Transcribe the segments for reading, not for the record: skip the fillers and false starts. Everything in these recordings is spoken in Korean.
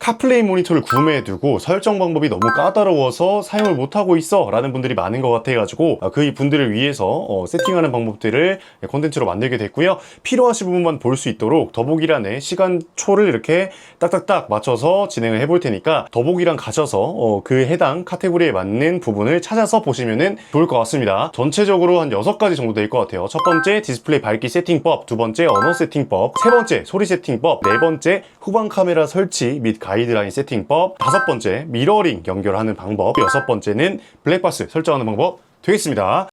카플레이 모니터를 구매해두고 설정 방법이 너무 까다로워서 사용을 못하고 있어 라는 분들이 많은 것 같아가지고 그 분들을 위해서 세팅하는 방법들을 콘텐츠로 만들게 됐고요. 필요하신 부분만 볼 수 있도록 더보기란에 시간초를 이렇게 딱딱딱 맞춰서 진행을 해볼 테니까 더보기란 가셔서 그 해당 카테고리에 맞는 부분을 찾아서 보시면 좋을 것 같습니다. 전체적으로 한 6가지 정도 될 것 같아요. 첫 번째 디스플레이 밝기 세팅법, 두 번째 언어 세팅법, 세 번째 소리 세팅법, 네 번째 후방 카메라 설치 및 가이드라인 세팅법, 다섯 번째 미러링 연결하는 방법, 여섯 번째는 블랙박스 설정하는 방법 되겠습니다.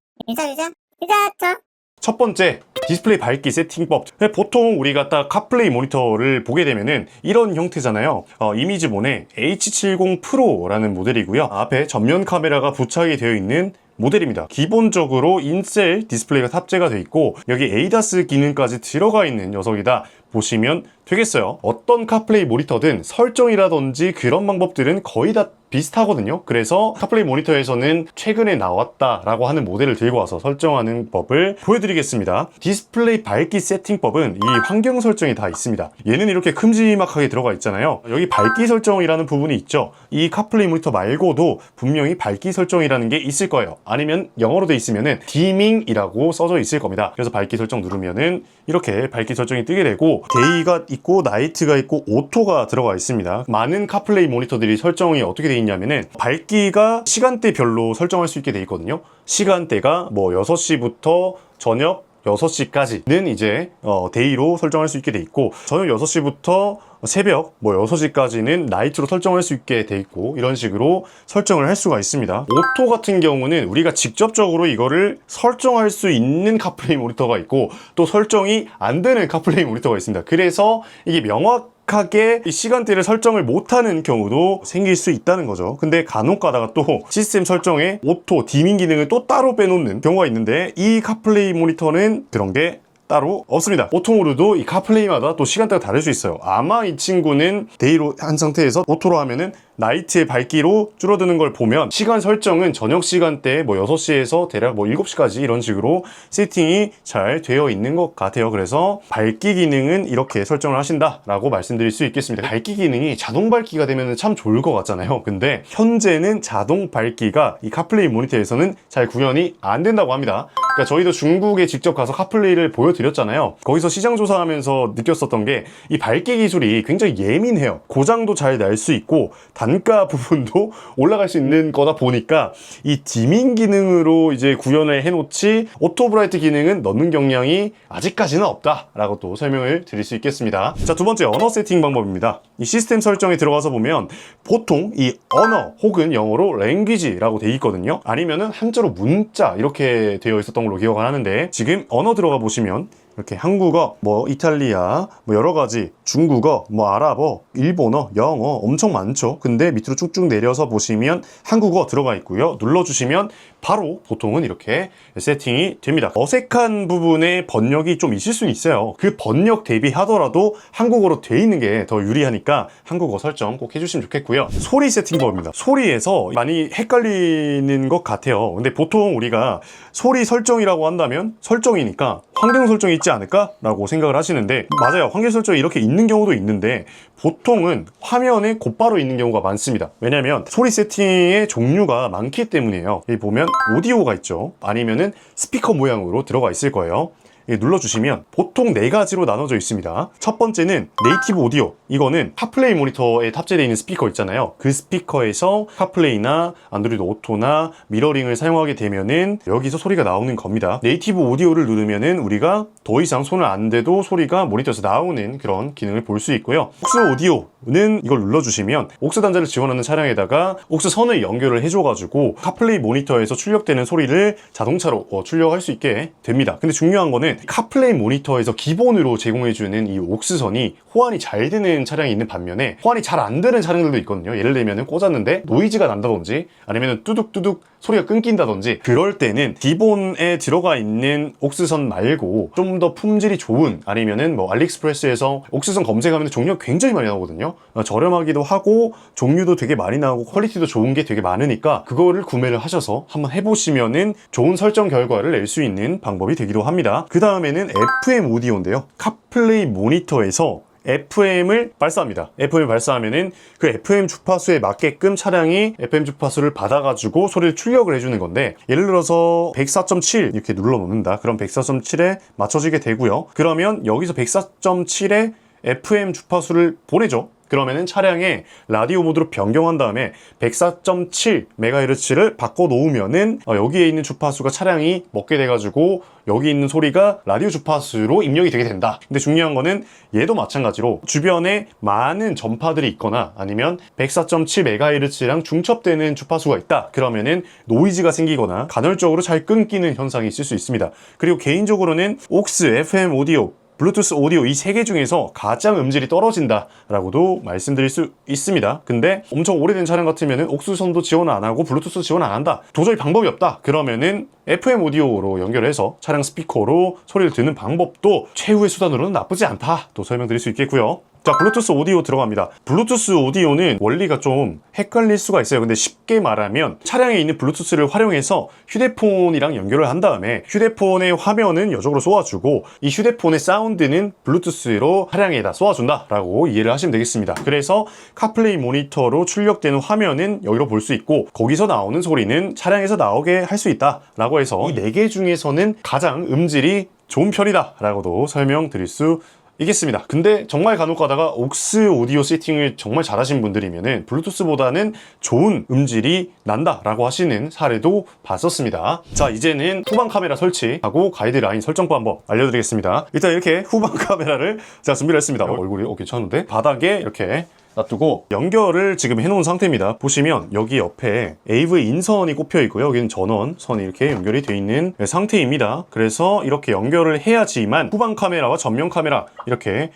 첫 번째 디스플레이 밝기 세팅법. 보통 우리가 딱 카플레이 모니터를 보게 되면은 이런 형태잖아요. 이미지본의 H70 프로라는 모델이고요. 앞에 전면 카메라가 부착이 되어 있는 모델입니다. 기본적으로 인셀 디스플레이가 탑재가 되어 있고 여기 ADAS 기능까지 들어가 있는 녀석이다 보시면 되겠어요. 어떤 카플레이 모니터든 설정이라든지 그런 방법들은 거의 다 비슷하거든요. 그래서 카플레이 모니터에서는 최근에 나왔다라고 하는 모델을 들고 와서 설정하는 법을 보여드리겠습니다. 디스플레이 밝기 세팅법은 이 환경 설정이 다 있습니다. 얘는 이렇게 큼지막하게 들어가 있잖아요. 여기 밝기 설정이라는 부분이 있죠. 이 카플레이 모니터 말고도 분명히 밝기 설정이라는 게 있을 거예요. 아니면 영어로 돼 있으면은 디밍이라고 써져 있을 겁니다. 그래서 밝기 설정 누르면은 이렇게 밝기 설정이 뜨게 되고 데이가 있고 나이트가 있고 오토가 들어가 있습니다. 많은 카플레이 모니터들이 설정이 어떻게 돼 있냐면은 밝기가 시간대별로 설정할 수 있게 돼 있거든요. 시간대가 뭐 6시부터 저녁 6시까지는 이제 데이로 설정할 수 있게 돼 있고 저녁 6시부터 새벽 뭐 6시까지는 나이트로 설정할 수 있게 돼 있고 이런 식으로 설정을 할 수가 있습니다. 오토 같은 경우는 우리가 직접적으로 이거를 설정할 수 있는 카플레이 모니터가 있고 또 설정이 안 되는 카플레이 모니터가 있습니다. 그래서 이게 명확하게 시간대를 설정을 못하는 경우도 생길 수 있다는 거죠. 근데 간혹 가다가 또 시스템 설정에 오토, 디밍 기능을 또 따로 빼놓는 경우가 있는데 이 카플레이 모니터는 그런 게 따로 없습니다. 보통으로도 이 카플레이마다 또 시간대가 다를 수 있어요. 아마 이 친구는 데이로 한 상태에서 오토로 하면은 나이트의 밝기로 줄어드는 걸 보면 시간 설정은 저녁 시간대에 뭐 6시에서 대략 뭐 7시까지 이런 식으로 세팅이 잘 되어 있는 것 같아요. 그래서 밝기 기능은 이렇게 설정을 하신다라고 말씀드릴 수 있겠습니다. 밝기 기능이 자동 밝기가 되면 참 좋을 것 같잖아요. 근데 현재는 자동 밝기가 이 카플레이 모니터에서는 잘 구현이 안 된다고 합니다. 그러니까 저희도 중국에 직접 가서 카플레이를 보여드렸잖아요. 거기서 시장 조사하면서 느꼈었던 게 이 밝기 기술이 굉장히 예민해요. 고장도 잘 날 수 있고 단가 부분도 올라갈 수 있는 거다 보니까 이 디밍 기능으로 이제 구현을 해놓지 오토 브라이트 기능은 넣는 경향이 아직까지는 없다라고 또 설명을 드릴 수 있겠습니다. 자, 두 번째 언어 세팅 방법입니다. 이 시스템 설정에 들어가서 보면 보통 이 언어 혹은 영어로 language라고 돼 있거든요. 아니면은 한자로 문자 이렇게 되어 있었던 걸로 기억을 하는데 지금 언어 들어가 보시면 이렇게 한국어, 뭐 이탈리아, 뭐 여러 가지 중국어, 뭐 아랍어, 일본어, 영어 엄청 많죠. 근데 밑으로 쭉쭉 내려서 보시면 한국어 들어가 있고요. 눌러주시면 바로 보통은 이렇게 세팅이 됩니다. 어색한 부분에 번역이 좀 있을 수는 있어요. 그 번역 대비하더라도 한국어로 돼 있는 게 더 유리하니까 한국어 설정 꼭 해주시면 좋겠고요. 소리 세팅법입니다. 소리에서 많이 헷갈리는 것 같아요. 근데 보통 우리가 소리 설정이라고 한다면 설정이니까 환경 설정이 있지 않을까? 라고 생각을 하시는데 맞아요. 환경 설정이 이렇게 있는 경우도 있는데 보통은 화면에 곧바로 있는 경우가 많습니다. 왜냐면 소리 세팅의 종류가 많기 때문이에요. 여기 보면 오디오가 있죠. 아니면은 스피커 모양으로 들어가 있을 거예요. 눌러주시면 보통 4가지로 나눠져 있습니다. 첫 번째는 네이티브 오디오. 이거는 카플레이 모니터에 탑재되어 있는 스피커 있잖아요. 그 스피커에서 카플레이나 안드로이드 오토나 미러링을 사용하게 되면은 여기서 소리가 나오는 겁니다. 네이티브 오디오를 누르면은 우리가 더 이상 손을 안 대도 소리가 모니터에서 나오는 그런 기능을 볼 수 있고요. 옥스 오디오는 이걸 눌러주시면 옥스 단자를 지원하는 차량에다가 옥스 선을 연결을 해줘가지고 카플레이 모니터에서 출력되는 소리를 자동차로 출력할 수 있게 됩니다. 근데 중요한 거는 카플레이 모니터에서 기본으로 제공해주는 이 옥스선이 호환이 잘 되는 차량이 있는 반면에 호환이 잘 안 되는 차량들도 있거든요. 예를 들면 꽂았는데 노이즈가 난다든지 아니면 뚜둑뚜둑 소리가 끊긴다든지 그럴 때는 기본에 들어가 있는 옥스선 말고 좀 더 품질이 좋은 아니면은 뭐 알리익스프레스에서 옥스선 검색하면 종류가 굉장히 많이 나오거든요. 저렴하기도 하고 종류도 되게 많이 나오고 퀄리티도 좋은 게 되게 많으니까 그거를 구매를 하셔서 한번 해보시면은 좋은 설정 결과를 낼 수 있는 방법이 되기도 합니다. 그 다음에는 FM 오디오인데요. 카플레이 모니터에서 FM을 발사합니다. FM을 발사하면은 그 FM 주파수에 맞게끔 차량이 FM 주파수를 받아가지고 소리를 출력을 해주는 건데, 예를 들어서 104.7 이렇게 눌러 놓는다. 그럼 104.7에 맞춰지게 되고요. 그러면 여기서 104.7에 FM 주파수를 보내죠. 그러면은 차량의 라디오 모드로 변경한 다음에 104.7MHz를 바꿔 놓으면은 여기에 있는 주파수가 차량이 먹게 돼가지고 여기 있는 소리가 라디오 주파수로 입력이 되게 된다. 근데 중요한 거는 얘도 마찬가지로 주변에 많은 전파들이 있거나 아니면 104.7MHz랑 중첩되는 주파수가 있다. 그러면은 노이즈가 생기거나 간헐적으로 잘 끊기는 현상이 있을 수 있습니다. 그리고 개인적으로는 aux, FM 오디오, 블루투스 오디오 이 세 개 중에서 가장 음질이 떨어진다 라고도 말씀드릴 수 있습니다. 근데 엄청 오래된 차량 같으면은 옥수선도 지원 안 하고 블루투스 지원 안 한다, 도저히 방법이 없다, 그러면은 FM 오디오로 연결해서 차량 스피커로 소리를 듣는 방법도 최후의 수단으로는 나쁘지 않다 또 설명드릴 수 있겠고요. 자, 블루투스 오디오 들어갑니다. 블루투스 오디오는 원리가 좀 헷갈릴 수가 있어요. 근데 쉽게 말하면 차량에 있는 블루투스를 활용해서 휴대폰이랑 연결을 한 다음에 휴대폰의 화면은 이쪽으로 쏘아주고 이 휴대폰의 사운드는 블루투스로 차량에다 쏘아준다 라고 이해를 하시면 되겠습니다. 그래서 카플레이 모니터로 출력되는 화면은 여기로 볼 수 있고 거기서 나오는 소리는 차량에서 나오게 할 수 있다 라고 해서 이 4개 중에서는 가장 음질이 좋은 편이다 라고도 설명드릴 수 있겠습니다. 근데 정말 간혹 가다가 aux 오디오 세팅을 정말 잘하신 분들이면은 블루투스보다는 좋은 음질이 난다 라고 하시는 사례도 봤었습니다. 자, 이제는 후방 카메라 설치하고 가이드라인 설정 방법 알려드리겠습니다. 일단 이렇게 후방 카메라를 제가 준비를 했습니다. 얼굴이 괜찮은데? 바닥에 이렇게 놔두고 연결을 지금 해놓은 상태입니다. 보시면 여기 옆에 AV 인선이 꼽혀 있고요. 여기는 전원 선이 이렇게 연결이 되어 있는 상태입니다. 그래서 이렇게 연결을 해야지만 후방 카메라와 전면 카메라 이렇게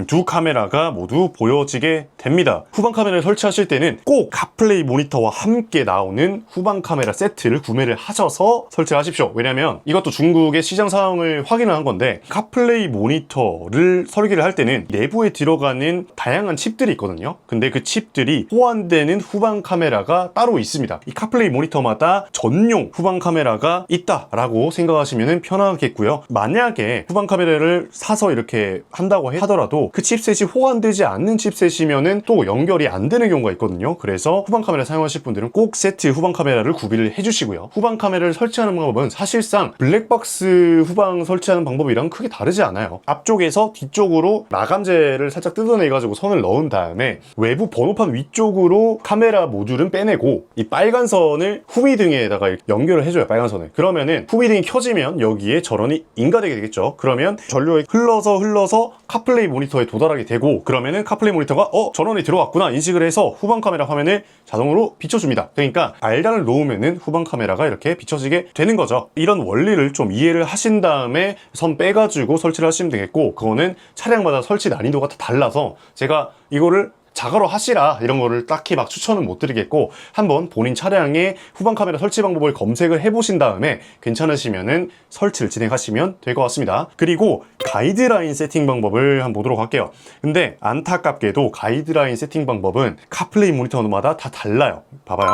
두 카메라가 모두 보여지게 됩니다. 후방 카메라를 설치하실 때는 꼭 카플레이 모니터와 함께 나오는 후방 카메라 세트를 구매를 하셔서 설치하십시오. 왜냐면 이것도 중국의 시장 상황을 확인을 한 건데 카플레이 모니터를 설계를 할 때는 내부에 들어가는 다양한 칩들이 있거든요. 근데 그 칩들이 호환되는 후방 카메라가 따로 있습니다. 이 카플레이 모니터마다 전용 후방 카메라가 있다라고 생각하시면 편하겠고요. 만약에 후방 카메라를 사서 이렇게 한다고 하더라도 그 칩셋이 호환되지 않는 칩셋이면은 또 연결이 안 되는 경우가 있거든요. 그래서 후방 카메라 사용하실 분들은 꼭 세트 후방 카메라를 구비를 해주시고요. 후방 카메라를 설치하는 방법은 사실상 블랙박스 후방 설치하는 방법이랑 크게 다르지 않아요. 앞쪽에서 뒤쪽으로 마감재를 살짝 뜯어내가지고 선을 넣은 다음에 외부 번호판 위쪽으로 카메라 모듈은 빼내고 이 빨간 선을 후미등에다가 연결을 해줘요. 빨간 선을. 그러면은 후미등이 켜지면 여기에 전원이 인가되게 되겠죠. 그러면 전류에 흘러서 카플레이 모니터에 도달하게 되고 그러면은 카플레이 모니터가 전원이 들어왔구나 인식을 해서 후방 카메라 화면을 자동으로 비춰줍니다. 그러니까 알단을 놓으면은 후방 카메라가 이렇게 비춰지게 되는 거죠. 이런 원리를 좀 이해를 하신 다음에 선 빼가지고 설치를 하시면 되겠고 그거는 차량마다 설치 난이도가 다 달라서 제가 이거를 자가로 하시라 이런 거를 딱히 막 추천은 못 드리겠고 한번 본인 차량의 후방 카메라 설치 방법을 검색을 해보신 다음에 괜찮으시면은 설치를 진행하시면 될 것 같습니다. 그리고 가이드라인 세팅 방법을 한번 보도록 할게요. 근데 안타깝게도 가이드라인 세팅 방법은 카플레이 모니터마다 다 달라요. 봐봐요.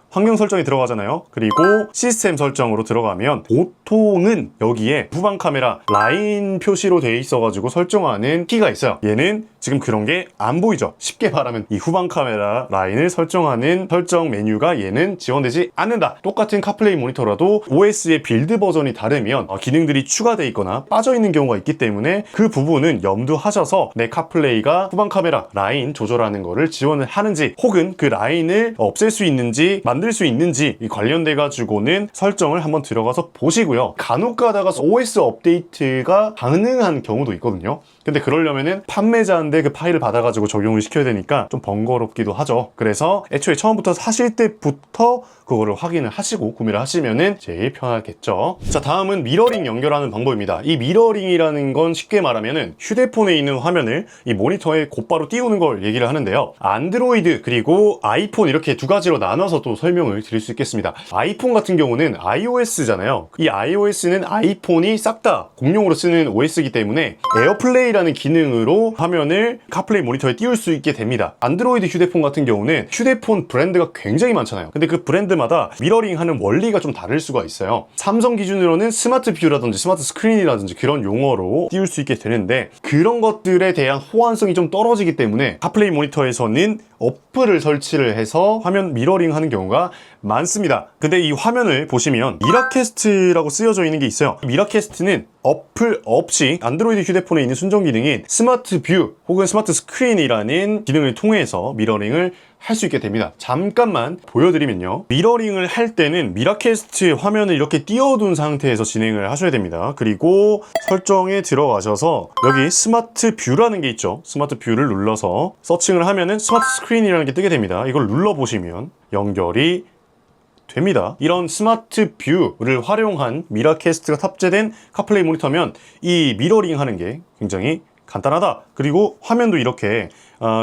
환경 설정이 들어가잖아요. 그리고 시스템 설정으로 들어가면 보통은 여기에 후방 카메라 라인 표시로 되어 있어가지고 설정하는 키가 있어요. 얘는 지금 그런 게 안 보이죠. 쉽게 말하면 이 후방 카메라 라인을 설정하는 설정 메뉴가 얘는 지원되지 않는다. 똑같은 카플레이 모니터라도 OS의 빌드 버전이 다르면 기능들이 추가되어 있거나 빠져있는 경우가 있기 때문에 그 부분은 염두하셔서 내 카플레이가 후방 카메라 라인 조절하는 거를 지원을 하는지 혹은 그 라인을 없앨 수 있는지 만들 수 있는지 관련돼 가지고는 설정을 한번 들어가서 보시고요. 간혹 가다가 OS 업데이트가 가능한 경우도 있거든요. 근데 그러려면은 판매자한테 그 파일을 받아가지고 적용을 시켜야 되니까 좀 번거롭기도 하죠. 그래서 애초에 처음부터 사실 때부터 그거를 확인을 하시고 구매를 하시면은 제일 편하겠죠. 자, 다음은 미러링 연결하는 방법입니다. 이 미러링이라는 건 쉽게 말하면은 휴대폰에 있는 화면을 이 모니터에 곧바로 띄우는 걸 얘기를 하는데요. 안드로이드 그리고 아이폰 이렇게 두 가지로 나눠서 또 설명을 드릴 수 있겠습니다. 아이폰 같은 경우는 iOS잖아요. 이 iOS는 아이폰이 싹 다 공용으로 쓰는 OS이기 때문에 에어플레이 스크린이라는 기능으로 화면을 카플레이 모니터에 띄울 수 있게 됩니다. 안드로이드 휴대폰 같은 경우는 휴대폰 브랜드가 굉장히 많잖아요. 근데 그 브랜드마다 미러링 하는 원리가 좀 다를 수가 있어요. 삼성 기준으로는 스마트 뷰라든지 스마트 스크린이라든지 그런 용어로 띄울 수 있게 되는데, 그런 것들에 대한 호환성이 좀 떨어지기 때문에 카플레이 모니터에서는 어플을 설치를 해서 화면 미러링 하는 경우가 많습니다. 근데 이 화면을 보시면 미라캐스트라고 쓰여져 있는 게 있어요. 미라캐스트는 어플 없이 안드로이드 휴대폰에 있는 순정 기능인 스마트 뷰 혹은 스마트 스크린이라는 기능을 통해서 미러링을 할 수 있게 됩니다. 잠깐만 보여드리면요, 미러링을 할 때는 미라캐스트 화면을 이렇게 띄워둔 상태에서 진행을 하셔야 됩니다. 그리고 설정에 들어가셔서 여기 스마트 뷰라는 게 있죠. 스마트 뷰를 눌러서 서칭을 하면은 스마트 스크린이라는 게 뜨게 됩니다. 이걸 눌러보시면 연결이 됩니다. 이런 스마트 뷰를 활용한 미라캐스트가 탑재된 카플레이 모니터면 이 미러링 하는 게 굉장히 간단하다. 그리고 화면도 이렇게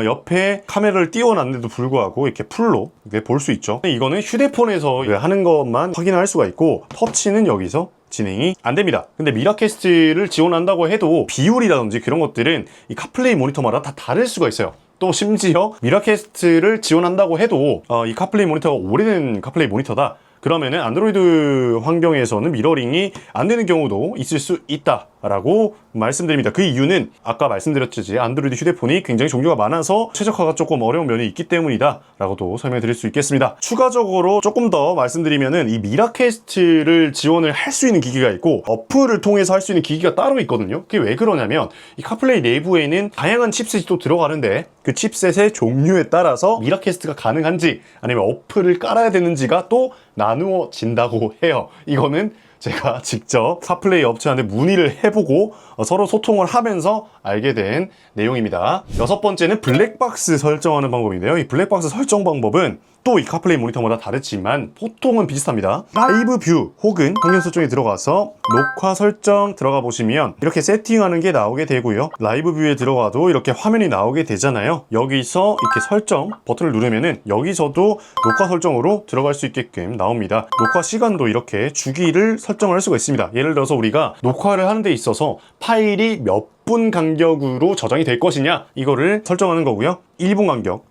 옆에 카메라를 띄워놨는데도 불구하고 이렇게 풀로 볼 수 있죠. 이거는 휴대폰에서 하는 것만 확인할 수가 있고, 터치는 여기서 진행이 안 됩니다. 근데 미라캐스트를 지원한다고 해도 비율이라든지 그런 것들은 이 카플레이 모니터마다 다 다를 수가 있어요. 또 심지어 미라캐스트를 지원한다고 해도 이 카플레이 모니터가 오래된 카플레이 모니터다, 그러면은 안드로이드 환경에서는 미러링이 안 되는 경우도 있을 수 있다라고 말씀드립니다. 그 이유는 아까 말씀드렸듯이 안드로이드 휴대폰이 굉장히 종류가 많아서 최적화가 조금 어려운 면이 있기 때문이다 라고도 설명드릴 수 있겠습니다. 추가적으로 조금 더 말씀드리면은 이 미라캐스트를 지원을 할 수 있는 기기가 있고 어플을 통해서 할 수 있는 기기가 따로 있거든요. 그게 왜 그러냐면 이 카플레이 내부에는 다양한 칩셋이 또 들어가는데 그 칩셋의 종류에 따라서 미라캐스트가 가능한지 아니면 어플을 깔아야 되는지가 또 나누어진다고 해요. 이거는 제가 직접 카플레이 업체한테 문의를 해보고 서로 소통을 하면서 알게 된 내용입니다. 여섯 번째는 블랙박스 설정하는 방법인데요. 이 블랙박스 설정 방법은 또 이 카플레이 모니터마다 다르지만 보통은 비슷합니다. 라이브 뷰 혹은 환경 설정에 들어가서 녹화 설정 들어가 보시면 이렇게 세팅하는 게 나오게 되고요. 라이브 뷰에 들어가도 이렇게 화면이 나오게 되잖아요. 여기서 이렇게 설정 버튼을 누르면은 여기서도 녹화 설정으로 들어갈 수 있게끔 나옵니다. 녹화 시간도 이렇게 주기를 설정을 할 수가 있습니다. 예를 들어서 우리가 녹화를 하는 데 있어서 파일이 몇 분 간격으로 저장이 될 것이냐, 이거를 설정하는 거고요. 1분 간격,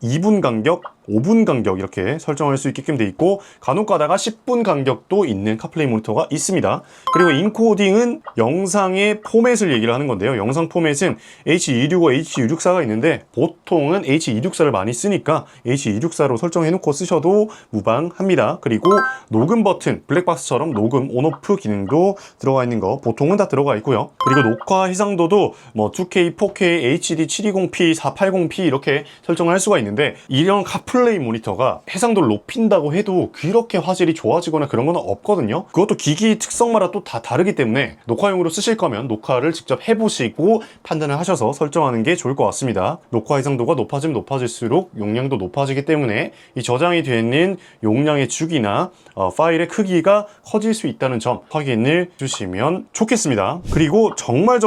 2분 간격, 5분 간격 이렇게 설정할 수 있게끔 돼 있고, 간혹 가다가 10분 간격도 있는 카플레이 모니터가 있습니다. 그리고 인코딩은 영상의 포맷을 얘기를 하는 건데요. 영상 포맷은 H265, H264가 있는데 보통은 H264를 많이 쓰니까 H264로 설정해 놓고 쓰셔도 무방합니다. 그리고 녹음 버튼, 블랙박스처럼 녹음 온오프 기능도 들어가 있는 거 보통은 다 들어가 있고요. 그리고 녹화 해상도도 뭐 2K, 4K, HD 720p, 480p 이렇게 설정을 할 수가 있는데, 이런 카플레이 모니터가 해상도를 높인다고 해도 그렇게 화질이 좋아지거나 그런 건 없거든요. 그것도 기기 특성마다 또 다 다르기 때문에 녹화용으로 쓰실 거면 녹화를 직접 해보시고 판단을 하셔서 설정하는 게 좋을 것 같습니다. 녹화 해상도가 높아지면 높아질수록 용량도 높아지기 때문에 이 저장이 되는 용량의 주기나 파일의 크기가 커질 수 있다는 점 확인을 주시면 좋겠습니다. 그리고 정말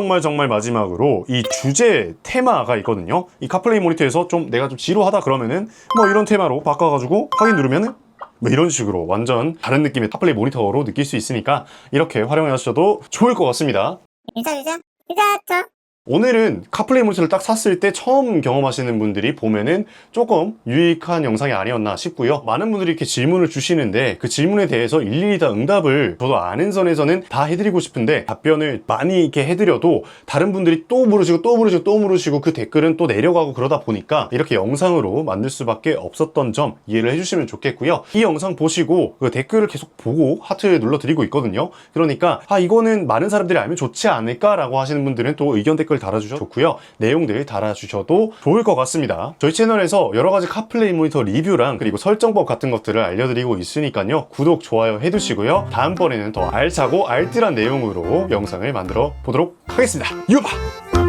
마지막으로 이 주제 테마가 있거든요. 이 카플레이 모니터에서 내가 좀 지루하다 그러면은 뭐 이런 테마로 바꿔가지고 확인 누르면은 뭐 이런 식으로 완전 다른 느낌의 카플레이 모니터로 느낄 수 있으니까 이렇게 활용해 하셔도 좋을 것 같습니다. 유자. 오늘은 카플레이 모니터를 딱 샀을 때 처음 경험하시는 분들이 보면은 조금 유익한 영상이 아니었나 싶고요. 많은 분들이 이렇게 질문을 주시는데 그 질문에 대해서 일일이 다 응답을 저도 아는 선에서는 다 해드리고 싶은데 답변을 많이 이렇게 해드려도 다른 분들이 또 물으시고 그 댓글은 또 내려가고 그러다 보니까 이렇게 영상으로 만들 수밖에 없었던 점 이해를 해주시면 좋겠고요. 이 영상 보시고 그 댓글을 계속 보고 하트 눌러드리고 있거든요. 그러니까 이거는 많은 사람들이 알면 좋지 않을까라고 하시는 분들은 또 의견 댓글 달아주셔도 좋고요. 내용들 달아주셔도 좋을 것 같습니다. 저희 채널에서 여러가지 카플레이 모니터 리뷰랑 그리고 설정법 같은 것들을 알려드리고 있으니까요. 구독, 좋아요 해두시고요. 다음번에는 더 알차고 알뜰한 내용으로 영상을 만들어 보도록 하겠습니다. 유바!